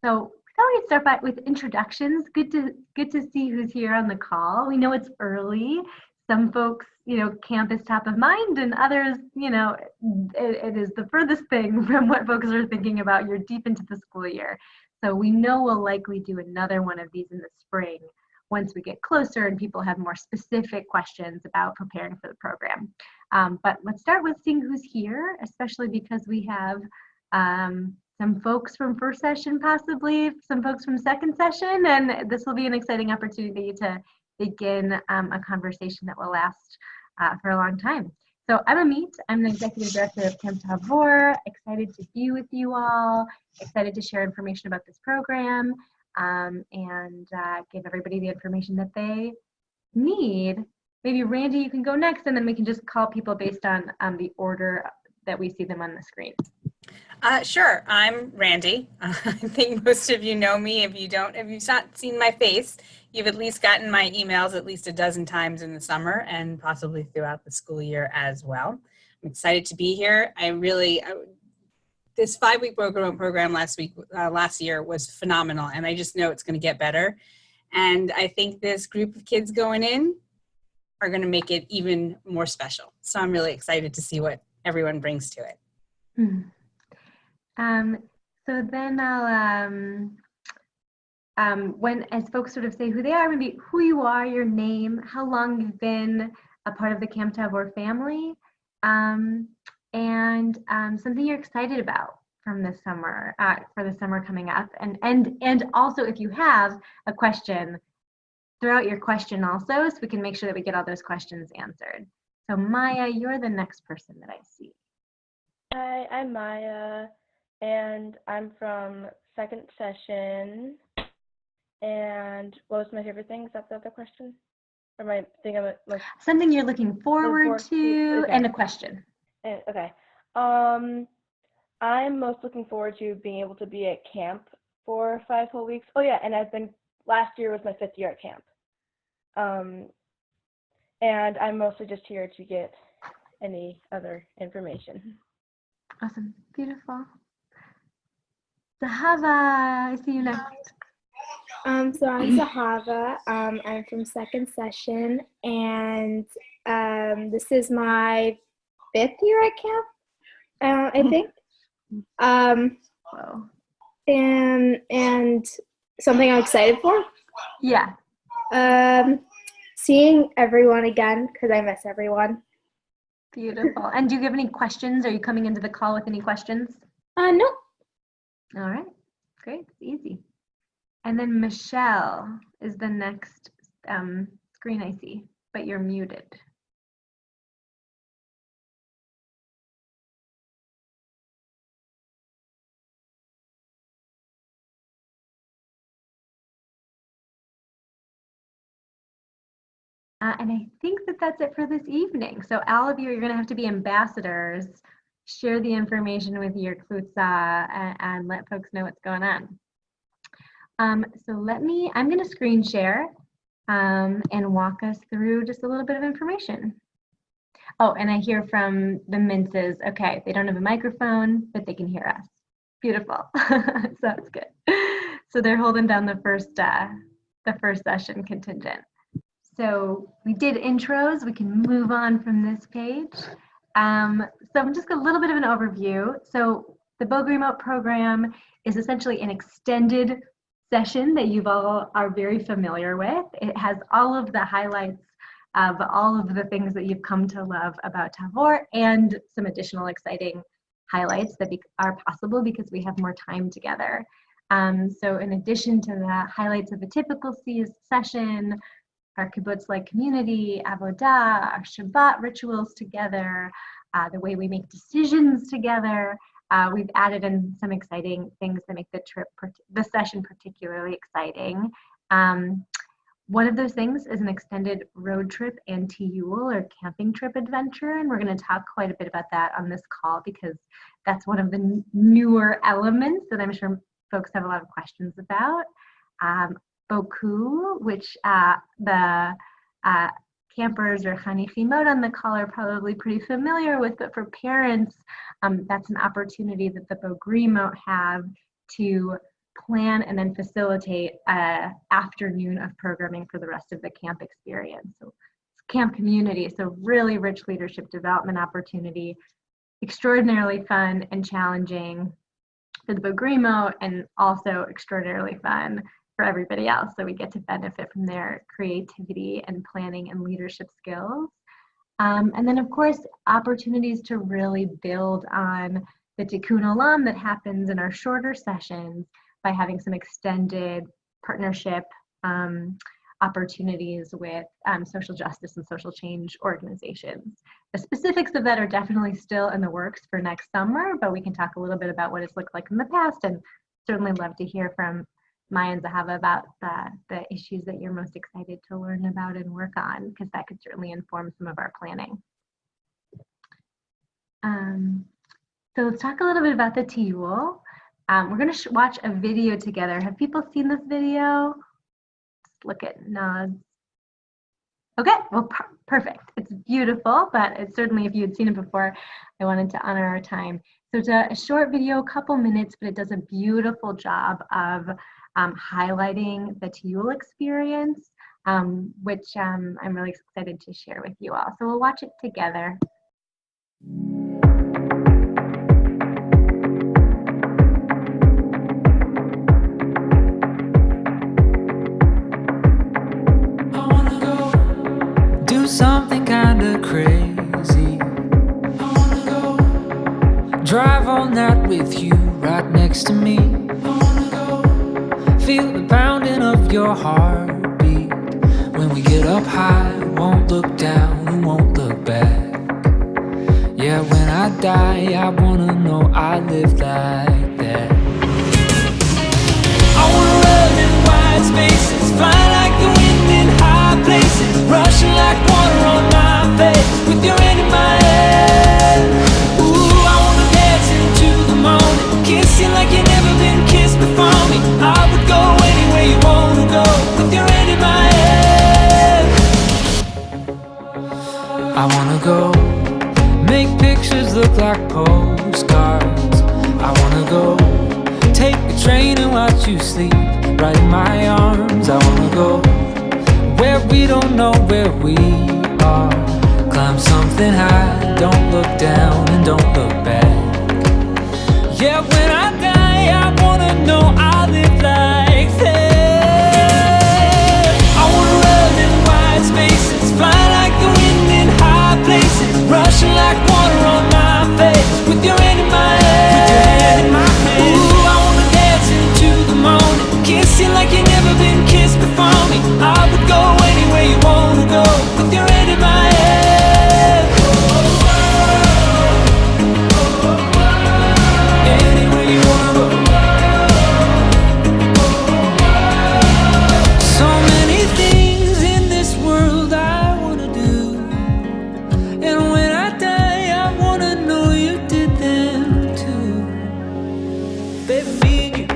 So I thought we'd start with introductions. Good to see who's here on the call. We know it's early. Some folks, camp is top of mind, and others, it is the furthest thing from what folks are thinking about. You're deep into the school year. So we know we'll likely do another one of these in the spring once we get closer and people have more specific questions about preparing for the program. But let's start with seeing who's here, especially because we have some folks from first session, possibly some folks from second session, and this will be an exciting opportunity to begin a conversation that will last for a long time. So I'm Amit, I'm the Executive Director of Camp Tavor, excited to be with you all, excited to share information about this program and give everybody the information that they need. Maybe Randy, you can go next, and then we can just call people based on the order that we see them on the screen. Sure, I'm Randy. I think most of you know me. If you've not seen my face, you've at least gotten my emails at least a dozen times in the summer and possibly throughout the school year as well. I'm excited to be here. This 5-week Bogue Remote program last year was phenomenal, and I just know it's going to get better. And I think this group of kids going in are going to make it even more special. So I'm really excited to see what everyone brings to it. So then I'll, as folks sort of say who they are, maybe who you are, your name, how long you've been a part of the Camp Tavor family, and something you're excited about from this summer, for the summer coming up, and also if you have a question, throw out your question also, so we can make sure that we get all those questions answered. So Maya, you're the next person that I see. Hi, I'm Maya, and I'm from second session. And what was my favorite thing? Is that the other question? Or my thing I'm like something you're looking forward to, okay. And a question. Okay. I'm most looking forward to being able to be at camp for 5 whole weeks. Oh yeah, and last year was my 5th year at camp. And I'm mostly just here to get any other information. Awesome, beautiful. Zahava, I see you next. So I'm Zahava. I'm from second session, and this is my 5th year at camp, I think. Wow. And something I'm excited for. Yeah. Seeing everyone again, because I miss everyone. Beautiful. And do you have any questions? Are you coming into the call with any questions? No. All right, great, it's easy. And then Michelle is the next screen I see, but you're muted. And I think that's it for this evening. So all of you are going to have to be ambassadors, share the information with your klutza, and let folks know what's going on. So I'm going to screen share and walk us through just a little bit of information. Oh, and I hear from the Minces, okay, they don't have a microphone, but they can hear us. Beautiful. So that's good. So they're holding down the first session contingent. So we did intros. We can move on from this page. So I'm just a little bit of an overview. So the Bogue Remote program is essentially an extended session that you all are very familiar with. It has all of the highlights of all of the things that you've come to love about Tavor and some additional exciting highlights that are possible because we have more time together. So in addition to the highlights of a typical session, our kibbutz-like community, avodah, our Shabbat rituals together, the way we make decisions together, we've added in some exciting things that make the session particularly exciting. One of those things is an extended road trip and tiyul or camping trip adventure, and we're going to talk quite a bit about that on this call because that's one of the newer elements that I'm sure folks have a lot of questions about. Boku, which the campers or chanichimot on the call are probably pretty familiar with, but for parents, that's an opportunity that the Bogue Remote have to plan and then facilitate an afternoon of programming for the rest of the camp experience. So camp community, so really rich leadership development opportunity, extraordinarily fun and challenging for the Bogue Remote, and also extraordinarily fun for everybody else. So we get to benefit from their creativity and planning and leadership skills. And then of course, opportunities to really build on the Tikkun Olam that happens in our shorter sessions by having some extended partnership opportunities with social justice and social change organizations. The specifics of that are definitely still in the works for next summer, but we can talk a little bit about what it's looked like in the past, and certainly love to hear from Maya and Zahava about the issues that you're most excited to learn about and work on, because that could certainly inform some of our planning. So let's talk a little bit about the Tiyul. We're going to watch a video together. Have people seen this video? Just look at nods. Okay, well, perfect. It's beautiful, but it's certainly, if you had seen it before, I wanted to honor our time. So it's a short video, a couple minutes, but it does a beautiful job of highlighting the Tiyul experience, which I'm really excited to share with you all. So we'll watch it together. Something kinda crazy. I wanna go drive all night with you right next to me. I wanna go feel the pounding of your heartbeat. When we get up high, won't look down and won't look back. Yeah, when I die, I wanna know I lived like that. I wanna run in wide spaces, fly like the wind in high places, rushing like water on my face, with your hand in my head. Ooh, I wanna dance into the morning, kiss you like you've never been kissed before me. I would go anywhere you wanna go, with your hand in my head. I wanna go make pictures look like postcards. I wanna go take the train and watch you sleep right in my arms. I wanna go where we don't know where we are. Climb something high, don't look down and don't look back. Yeah, when I die, I wanna know I live like that. I wanna run in wide spaces, fly like the wind in high places, rushing like water on my face, with your hand in my head. Ooh, I wanna dance into the morning, kiss you like you've never been kissed before me. I would go anywhere you wanna go, with your hand in my head. Anywhere you wanna go. So many things in this world I wanna do, and when I die I wanna know you did them too. Baby, me and you.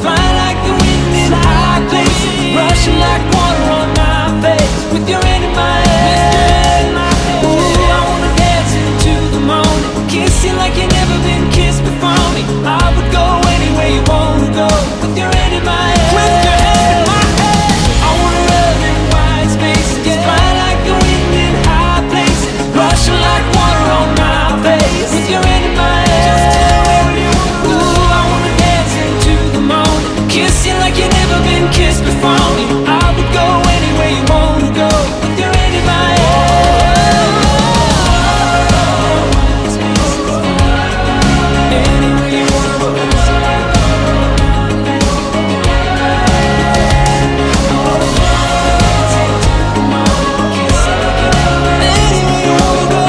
Fly like the wind in high places, rushing like water on my face, with your hand in my head. Ooh, I wanna dance into the morning, kiss you like you've never been kissed before me. I would go anywhere you wanna go, with your hand in my head. With your hand in my head. I wanna run in wide spaces, fly like the wind in high places, rushing like water on my face, with your hand in my head. Ooh, I wanna dance into the morning, kiss you like you've never been kissed before me. I would go anywhere you wanna go, with your hand in my head. Anywhere you wanna go. Anywhere you wanna go.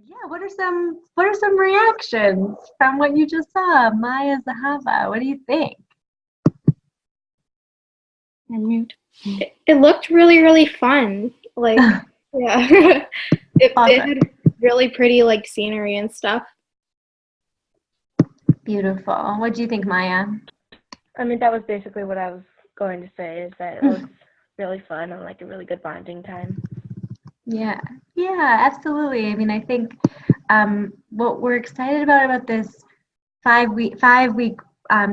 Yeah, what are some reactions from what you just saw? Maya, Zahava, what do you think? It looked really, really fun. Like, yeah, it Awesome. had really pretty like scenery and stuff. Beautiful. What do you think, Maya? I mean, that was basically what I was going to say, is that it was really fun and like a really good bonding time. Yeah, absolutely. I mean, I think what we're excited about this 5 week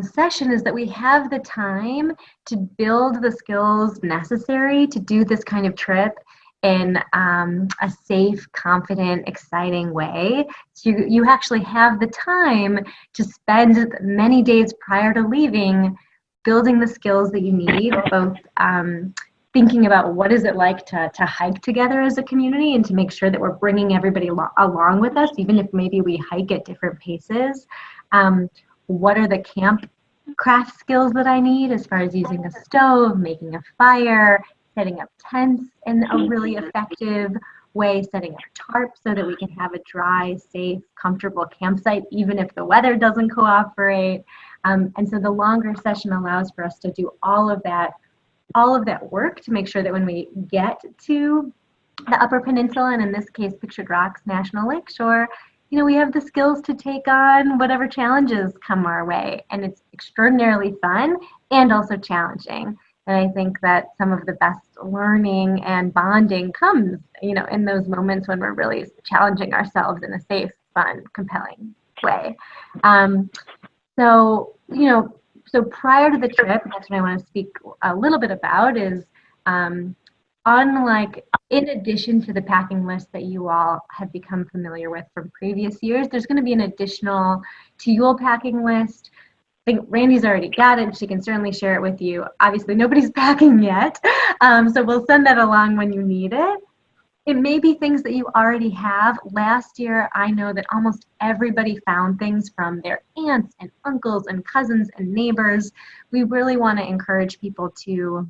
session is that we have the time to build the skills necessary to do this kind of trip in a safe, confident, exciting way. So you actually have the time to spend many days prior to leaving building the skills that you need, both thinking about what is it like to hike together as a community and to make sure that we're bringing everybody along with us, even if maybe we hike at different paces. What are the camp craft skills that I need as far as using a stove, making a fire, setting up tents in a really effective way, setting up tarps so that we can have a dry, safe, comfortable campsite, even if the weather doesn't cooperate. And so the longer session allows for us to do all of that work to make sure that when we get to the Upper Peninsula, and in this case, Pictured Rocks National Lakeshore, we have the skills to take on whatever challenges come our way. And it's extraordinarily fun and also challenging. And I think that some of the best learning and bonding comes, in those moments when we're really challenging ourselves in a safe, fun, compelling way. So prior to the trip, that's what I want to speak a little bit about is in addition to the packing list that you all have become familiar with from previous years, there's going to be an additional TUL packing list. I think Randy's already got it. She can certainly share it with you. Obviously, nobody's packing yet, so we'll send that along when you need it. It may be things that you already have. Last year, I know that almost everybody found things from their aunts and uncles and cousins and neighbors. We really want to encourage people to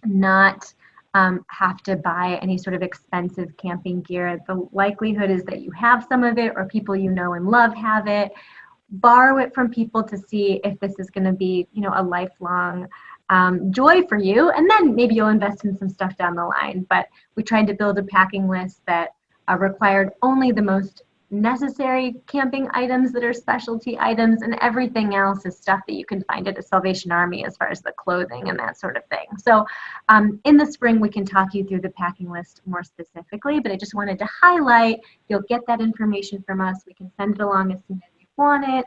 not have to buy any sort of expensive camping gear. The likelihood is that you have some of it, or people you know and love have it. Borrow it from people to see if this is going to be, a lifelong joy for you, and then maybe you'll invest in some stuff down the line. But we tried to build a packing list that required only the most necessary camping items that are specialty items, and everything else is stuff that you can find at a Salvation Army as far as the clothing and that sort of thing. So in the spring, we can talk you through the packing list more specifically, but I just wanted to highlight, you'll get that information from us. We can send it along as soon as you want it.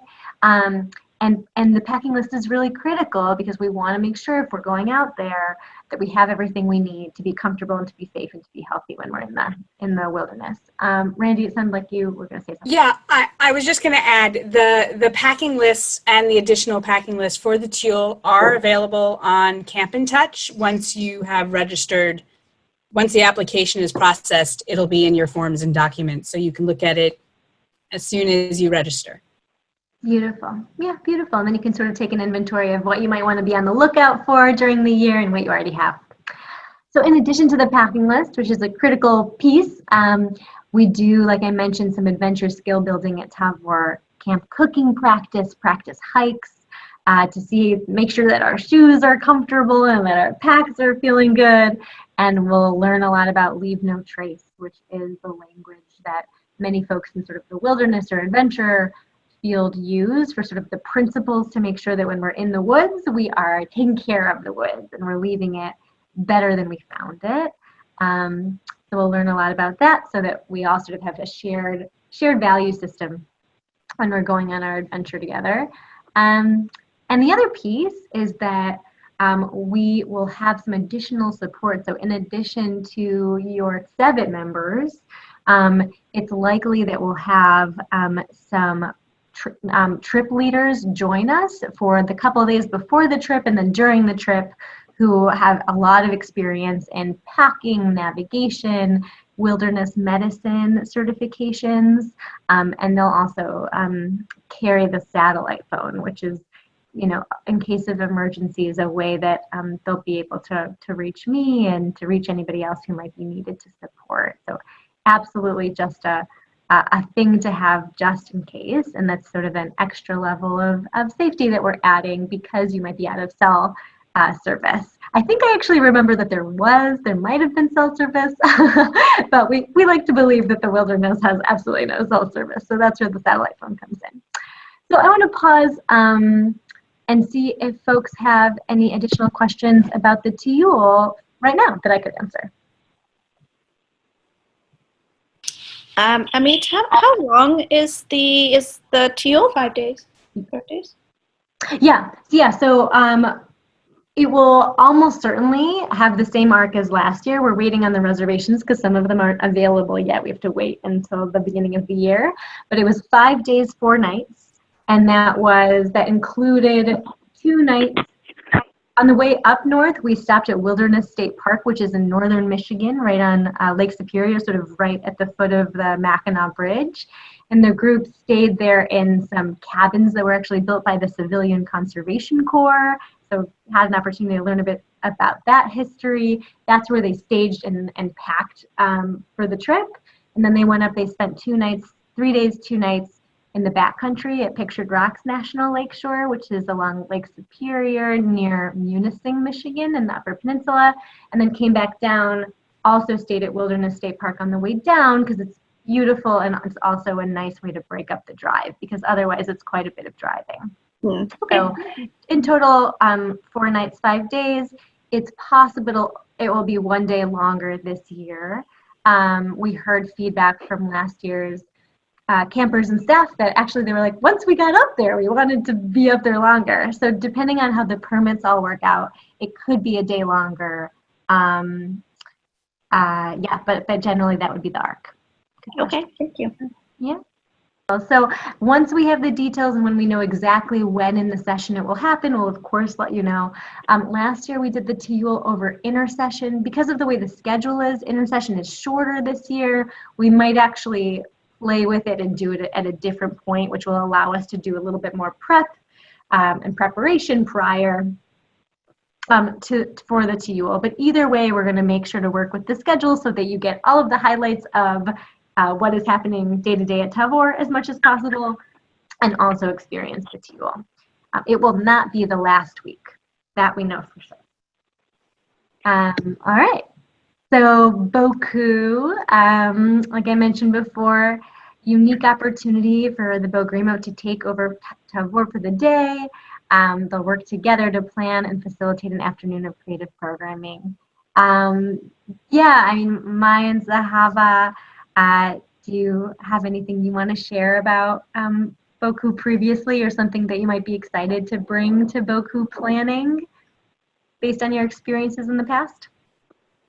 And the packing list is really critical because we want to make sure if we're going out there that we have everything we need to be comfortable and to be safe and to be healthy when we're in the wilderness. Randy, it sounded like you were going to say something. Yeah, I was just going to add the packing lists and the additional packing list for the TUL are available on Camp in Touch. Once you have registered, once the application is processed, it'll be in your forms and documents, so you can look at it as soon as you register. Beautiful. Yeah, beautiful. And then you can sort of take an inventory of what you might want to be on the lookout for during the year and what you already have. So in addition to the packing list, which is a critical piece, we do, like I mentioned, some adventure skill building at Tavor, camp cooking practice hikes, to make sure that our shoes are comfortable and that our packs are feeling good. And we'll learn a lot about leave no trace, which is the language that many folks in sort of the wilderness or adventure field use for sort of the principles to make sure that when we're in the woods, we are taking care of the woods and we're leaving it better than we found it. So we'll learn a lot about that so that we all sort of have a shared value system when we're going on our adventure together. And the other piece is that we will have some additional support. So in addition to your Sevet members, it's likely that we'll have some trip leaders join us for the couple of days before the trip and then during the trip, who have a lot of experience in packing, navigation, wilderness medicine certifications, and they'll also carry the satellite phone, which is, in case of emergencies, a way that they'll be able to reach me and to reach anybody else who might be needed to support. So absolutely just a thing to have just in case, and that's sort of an extra level of safety that we're adding because you might be out of cell service. I think I actually remember that there might have been cell service, but we like to believe that the wilderness has absolutely no cell service, so that's where the satellite phone comes in. So I want to pause and see if folks have any additional questions about the TUL right now that I could answer. How long is the TUL? 5 days. 5 days. Yeah. So it will almost certainly have the same arc as last year. We're waiting on the reservations because some of them aren't available yet. We have to wait until the beginning of the year. But it was 5 days, 4 nights, and that included 2 nights. On the way up north, we stopped at Wilderness State Park, which is in northern Michigan, right on Lake Superior, sort of right at the foot of the Mackinac Bridge. And the group stayed there in some cabins that were actually built by the Civilian Conservation Corps. So had an opportunity to learn a bit about that history. That's where they staged and packed for the trip. And then they went up, they spent 2 nights, 3 days, 2 nights in the backcountry at Pictured Rocks National Lakeshore, which is along Lake Superior near Munising, Michigan in the Upper Peninsula, and then came back down, also stayed at Wilderness State Park on the way down because it's beautiful and it's also a nice way to break up the drive because otherwise it's quite a bit of driving. Okay. So in total, 4 nights, 5 days. It's possible it will be 1 day longer this year. We heard feedback from last year's campers and staff that actually they were like, once we got up there, we wanted to be up there longer. So depending on how the permits all work out, it could be a day longer. But generally that would be the arc. Okay, thank you. Yeah. So once we have the details and when we know exactly when in the session it will happen, we'll of course let you know. Last year we did the TUL over intersession. Because of the way the schedule is, intersession is shorter this year. We might actually play with it and do it at a different point, which will allow us to do a little bit more prep and preparation prior for the TUL. But either way, we're going to make sure to work with the schedule so that you get all of the highlights of what is happening day to day at Tavor as much as possible and also experience the TUL. It will not be the last week. That we know for sure. All right. So Boku, like I mentioned before, unique opportunity for the Bogue Remote to take over Tavor for the day. They'll work together to plan and facilitate an afternoon of creative programming. Maya and Zahava, do you have anything you want to share about Boku previously or something that you might be excited to bring to Boku planning based on your experiences in the past?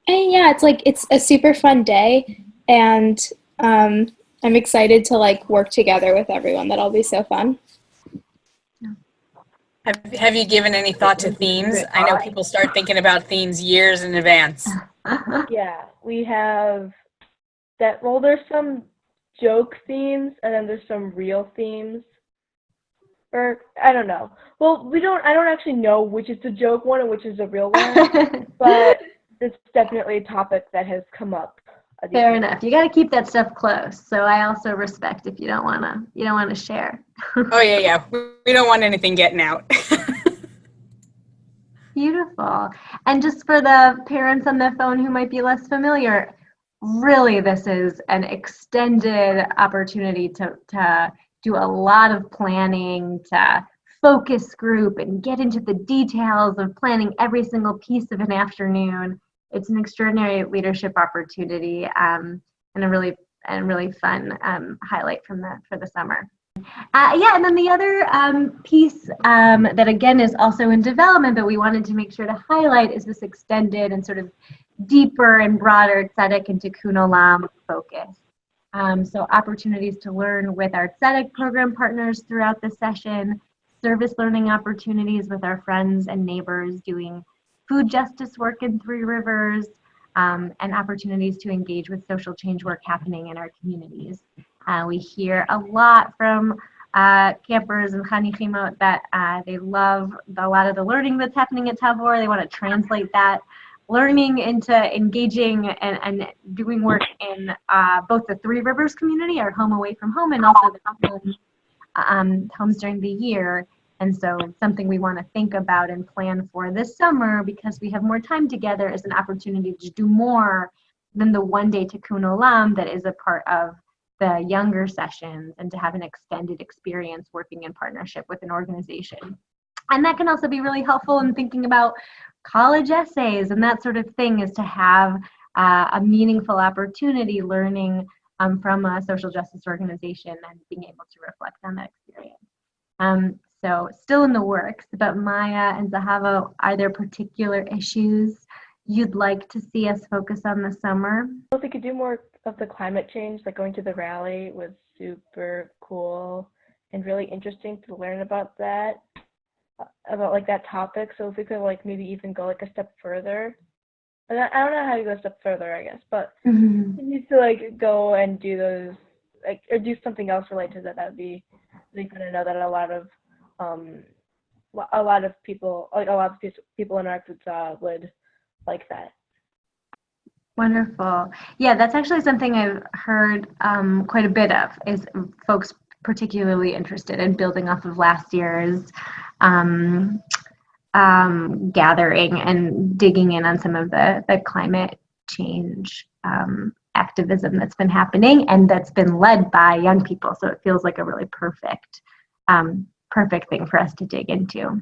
And yeah, it's a super fun day, and I'm excited to work together with everyone. That'll be so fun. Have you given any thought to themes? I know people start thinking about themes years in advance. Yeah, we have that. Well, there's some joke themes, and then there's some real themes. Or I don't know. Well, I don't actually know which is the joke one and which is the real one, but it's definitely a topic that has come up. Fair enough. You got to keep that stuff close. So I also respect if you don't wanna share. Oh yeah. We don't want anything getting out. Beautiful. And just for the parents on the phone who might be less familiar, really this is an extended opportunity to do a lot of planning, to focus group and get into the details of planning every single piece of an afternoon. It's an extraordinary leadership opportunity and a really fun highlight for the summer. And then the other piece that again is also in development, but we wanted to make sure to highlight is this extended and sort of deeper and broader tzedek and tikkun olam focus. So opportunities to learn with our tzedek program partners throughout the session, service learning opportunities with our friends and neighbors doing food justice work in Three Rivers, and opportunities to engage with social change work happening in our communities. We hear a lot from campers and chanichimot that they love a lot of the learning that's happening at Tavor. They want to translate that learning into engaging and doing work in both the Three Rivers community, our home away from home, and also the homes during the year. And so something we want to think about and plan for this summer, because we have more time together, is an opportunity to do more than the one day tikkun olam that is a part of the younger sessions and to have an extended experience working in partnership with an organization. And that can also be really helpful in thinking about college essays and that sort of thing, is to have a meaningful opportunity learning from a social justice organization and being able to reflect on that experience. So still in the works, but Maya and Zahava, are there particular issues you'd like to see us focus on this summer? If we could do more of the climate change, like going to the rally was super cool and really interesting to learn about that, about like that topic. So if we could like maybe even go like a step further. And I don't know how to go a step further, I guess, but we need to like go and do those, like, or do something else related to that. That would be really fun to know that a lot of people, like a lot of people in our group would like that. Wonderful. Yeah, that's actually something I've heard quite a bit of, is folks particularly interested in building off of last year's gathering and digging in on some of the climate change activism that's been happening and that's been led by young people. So it feels like a really perfect thing for us to dig into.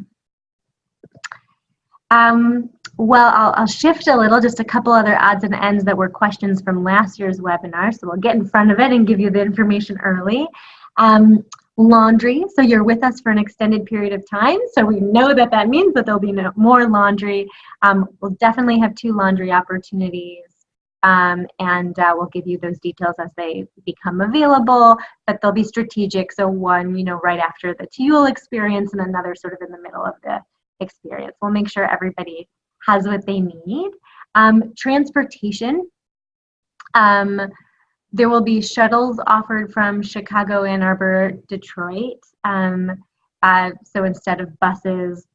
Well, I'll shift a little, just a couple other odds and ends that were questions from last year's webinar. So we'll get in front of it and give you the information early. Laundry, so you're with us for an extended period of time, so we know that that means that there'll be more laundry. We'll definitely have 2 laundry opportunities, and we'll give you those details as they become available, but they'll be strategic. So one, right after the TUL experience, and another sort of in the middle of the experience. We'll make sure everybody has what they need. Transportation. There will be shuttles offered from Chicago, Ann Arbor, Detroit. So instead of buses,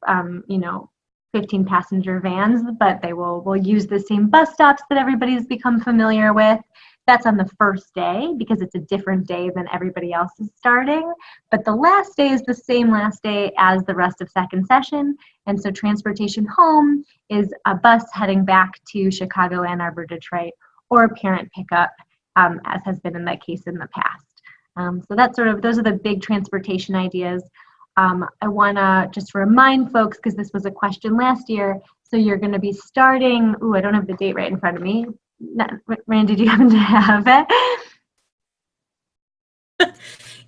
15 passenger vans, but we'll use the same bus stops that everybody's become familiar with. That's on the first day because it's a different day than everybody else is starting. But the last day is the same last day as the rest of second session. And so transportation home is a bus heading back to Chicago, Ann Arbor, Detroit, or parent pickup, as has been in that case in the past. So that's those are the big transportation ideas. I want to just remind folks, because this was a question last year, so you're going to be starting, I don't have the date right in front of me. Randy, do you happen to have it?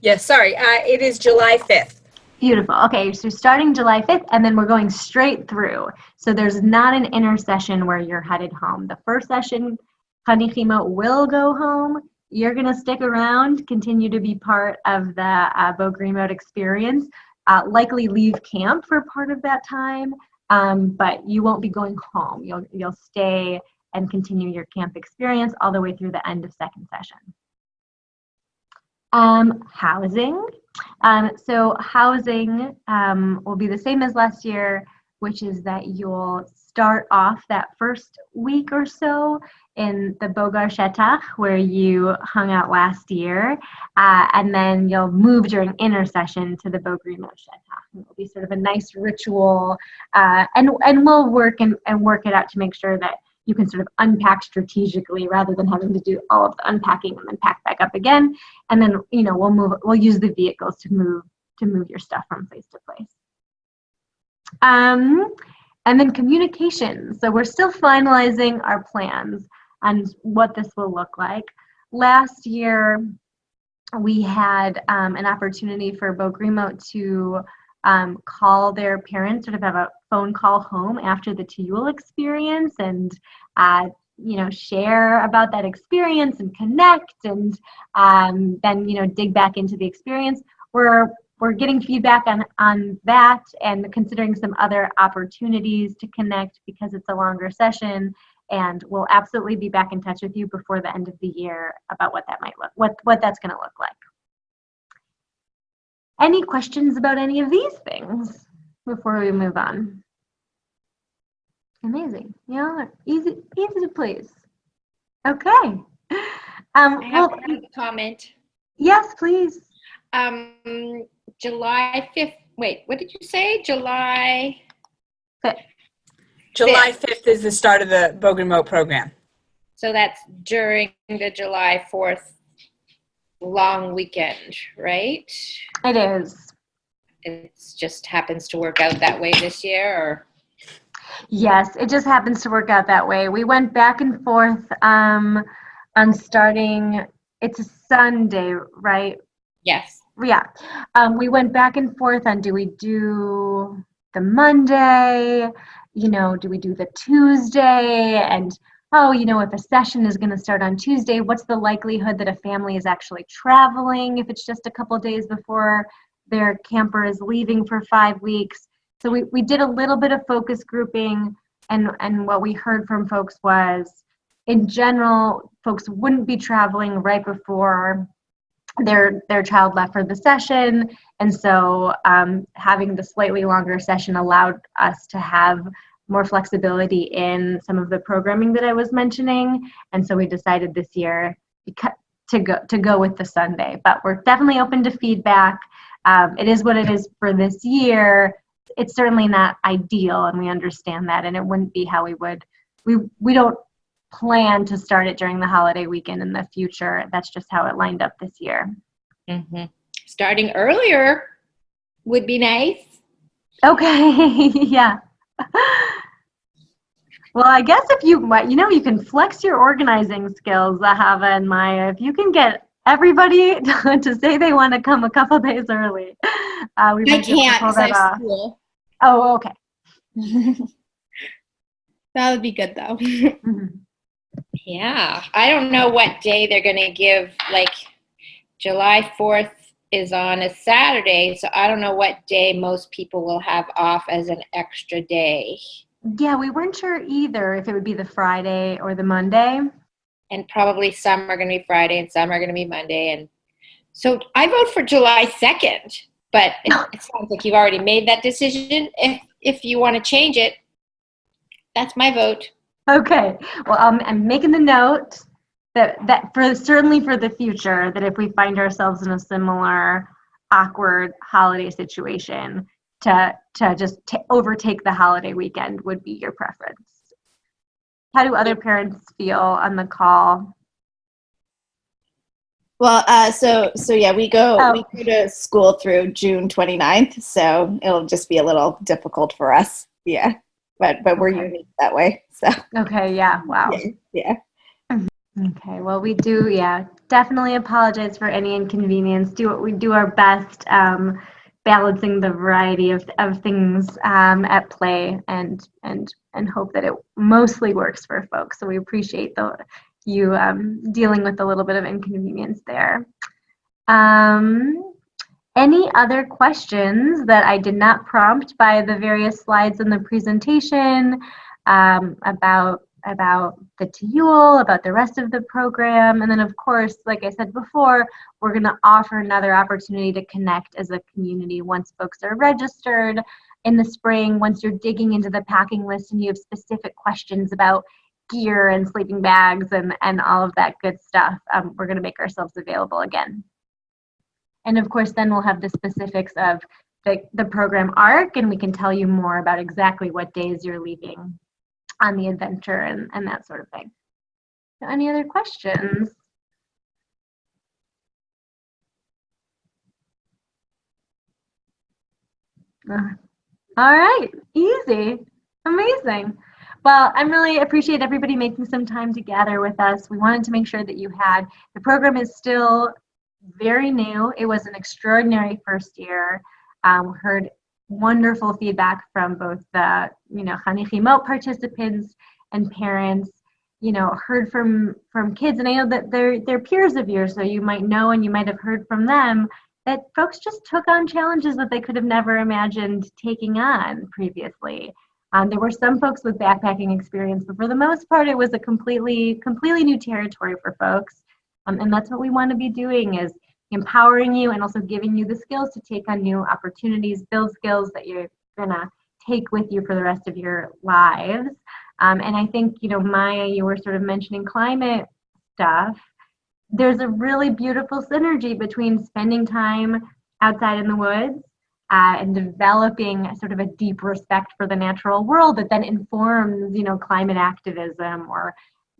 Yes, sorry. It is July 5th. Beautiful. Okay, so starting July 5th, and then we're going straight through. So there's not an intercession where you're headed home. The first session, Bogrimot will go home. You're going to stick around, continue to be part of the Bogue Remote experience, likely leave camp for part of that time, but you won't be going home. You'll stay and continue your camp experience all the way through the end of second session. Housing. So housing will be the same as last year, which is that you'll start off that first week or so in the Bogue Remote where you hung out last year, and then you'll move during intercession to the Bogue Remote. It will be sort of a nice ritual, and we'll work it out to make sure that you can sort of unpack strategically rather than having to do all of the unpacking and then pack back up again. And then we'll use the vehicles to move your stuff from place to place. And then communication. So we're still finalizing our plans on what this will look like. Last year, we had an opportunity for Bogue Remote to call their parents, sort of have a phone call home after the TUL experience, and share about that experience and connect, and then dig back into the experience. We're getting feedback on that and considering some other opportunities to connect because it's a longer session, and we'll absolutely be back in touch with you before the end of the year about what that might what that's going to look like. Any questions about any of these things before we move on? Amazing. Easy to please. Okay. I have a comment. Yes, please. July 5th. Wait, what did you say? July 5th. July 5th is the start of the Bogue Remote program. So that's during the July 4th long weekend, right? It is. It just happens to work out that way this year, or? Yes, it just happens to work out that way. We went back and forth on starting, it's a Sunday, right? Yes. Yeah. We went back and forth on, do we do the Monday? Do we do the Tuesday? And, oh, if a session is going to start on Tuesday, what's the likelihood that a family is actually traveling if it's just a couple days before their camper is leaving for 5 weeks? So we did a little bit of focus grouping, and what we heard from folks was, in general, folks wouldn't be traveling right before their child left for the session, and so having the slightly longer session allowed us to have more flexibility in some of the programming that I was mentioning, and so we decided this year to go with the Sunday. But we're definitely open to feedback. It is what it is for this year. It's certainly not ideal, and we understand that, and it wouldn't be how we don't plan to start it during the holiday weekend in the future. That's just how it lined up this year. Mm-hmm. Starting earlier would be nice. Okay, yeah. Well, I guess if you can flex your organizing skills, Ahava and Maya. If you can get everybody to say they want to come a couple days early, we might be able to pull that off. School. Oh, okay. That would be good, though. Mhm. Yeah. I don't know what day they're going to give. Like July 4th is on a Saturday, so I don't know what day most people will have off as an extra day. Yeah, we weren't sure either if it would be the Friday or the Monday. And probably some are going to be Friday and some are going to be Monday. And so I vote for July 2nd, but it sounds like you've already made that decision. If you want to change it, that's my vote. Okay. Well, I'm making the note that certainly for the future, that if we find ourselves in a similar awkward holiday situation, to just overtake the holiday weekend would be your preference. How do other parents feel on the call? Well, so yeah, we go to school through June 29th, so it'll just be a little difficult for us. Yeah, but we're unique that way. So Okay, yeah, wow. Yeah. Okay, well, we do, definitely apologize for any inconvenience. We do our best, balancing the variety of things at play, and hope that it mostly works for folks. So we appreciate you dealing with a little bit of inconvenience there. Any other questions that I did not prompt by the various slides in the presentation about the TUL, about the rest of the program? And then, of course, like I said before, we're going to offer another opportunity to connect as a community once folks are registered in the spring. Once you're digging into the packing list and you have specific questions about gear and sleeping bags and all of that good stuff, we're going to make ourselves available again. And of course, then we'll have the specifics of the program arc, and we can tell you more about exactly what days you're leaving on the adventure and that sort of thing. So any other questions? All right, easy, amazing. Well, I really appreciate everybody making some time to gather with us. We wanted to make sure that the program is still very new. It was an extraordinary first year. Heard wonderful feedback from both the Bogue Remote participants and parents. Heard from kids, and I know that they're peers of yours, so you might know and you might have heard from them that folks just took on challenges that they could have never imagined taking on previously. There were some folks with backpacking experience, but for the most part, it was a completely new territory for folks. And that's what we want to be doing, is empowering you and also giving you the skills to take on new opportunities, build skills that you're going to take with you for the rest of your lives. And I think, Maya, you were sort of mentioning climate stuff. There's a really beautiful synergy between spending time outside in the woods and developing sort of a deep respect for the natural world that then informs, climate activism or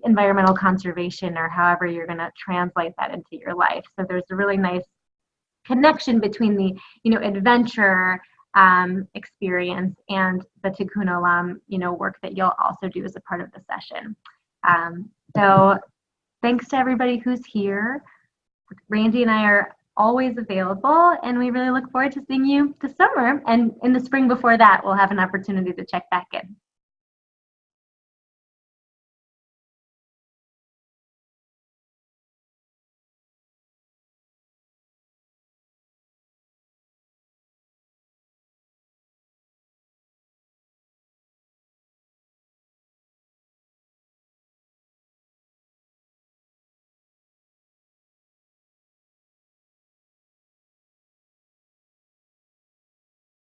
environmental conservation, or however you're going to translate that into your life. So there's a really nice connection between the, adventure experience and the Tikkun Olam, work that you'll also do as a part of the session. So thanks to everybody who's here. Randy and I are always available, and we really look forward to seeing you this summer. And in the spring before that, we'll have an opportunity to check back in.